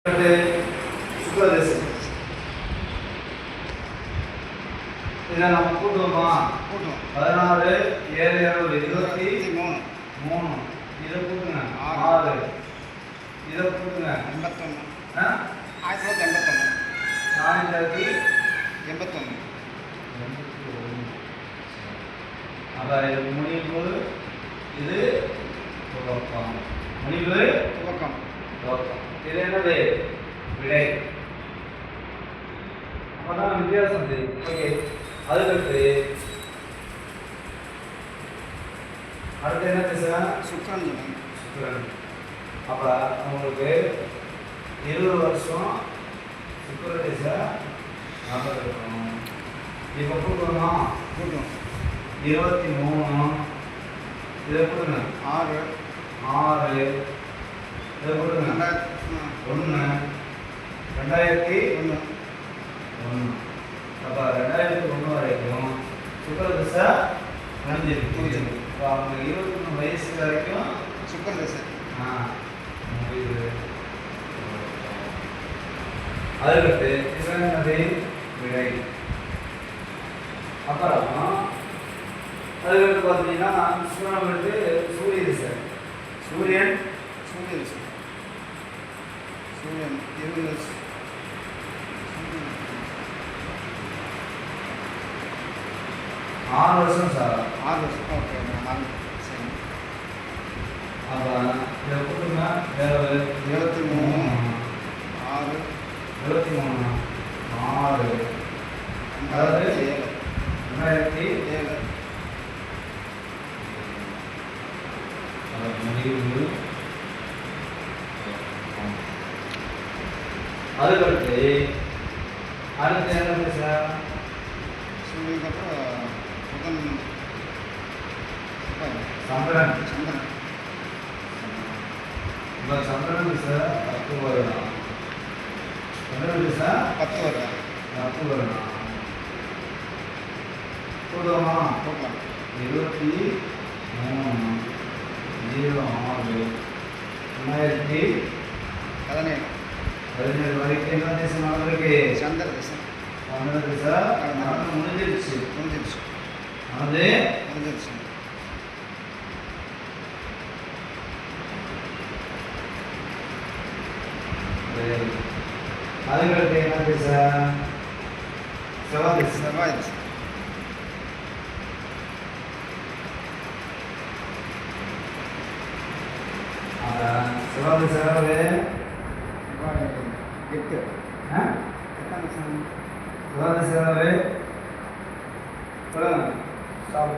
சுக்லதேசம் இதை நம்ம கூட்டுவோமா? கூட்டுவோம். 16 7 23 இதை கூட்டுங்க 6 இதை கூட்டுங்க 81 1981 அப்போ இது முடிவு, இது துவக்கம். முடிவு துவக்கம். துவக்கம். இது என்னது? விடை. அப்பதான் வித்தியாசம் தெரியும். ஓகே, அதுக்கடுத்து அடுத்து என்ன பேசுகிறேன்? சுக்ரன். சுக்ரன். அப்போ உங்களுக்கு 20 வருஷம் சுக்ரதேச ஞாபகம் இருக்கணும். இப்போ கூட்டுவோமா? கூட்டுவோம். 23 இதை கொடுங்க 6 இதை கொடுங்க 1 2001. அப்போ 2001 வரைக்கும் சுக்ரதேச முடிஞ்சிருக்கு. இப்போ அவங்க 21 வயசு வரைக்கும் சுக்ரதேச முடிவு. அதுக்கடுத்து என்னது? விடை. அப்புறம் அதுக்கடுத்து பார்த்தீங்கன்னா சுக்ரன் வந்து சூரிய திசை. சூரியன் 20 6 வருஷம் சார். 6 வருஷம். ஓகே, சரி. அப்போ இதை கூட்டுங்க 23 6 23 6 அதாவது 2007 முடிவு. அதுக்கடுத்து அடுத்து என்ன சார்? சூரியனுக்கு புதன் சந்திரன். சந்திரன். இப்போ சந்திரன் திசை 10 வருடம். சந்திரன் திசை 10 வருடம். 10 வருடம். கூடுதமா? கூட்டலாம். 23 06 2017 வரைக்கும் என்ன திசை நடந்திருக்கு? சந்திர திசை. சந்திர திசை முடிஞ்சிருச்சு. அது முடிஞ்சிருச்சு. அதுக்கடுத்து என்ன திசை? செவ்வாய் திசை. செவ்வாய் திசை. செவ்வாய் திசை எவ்வளவு? 8. செவ்வாய் திசை எவ்வளவு? சொல்லுங்க. ஸ்டாப்.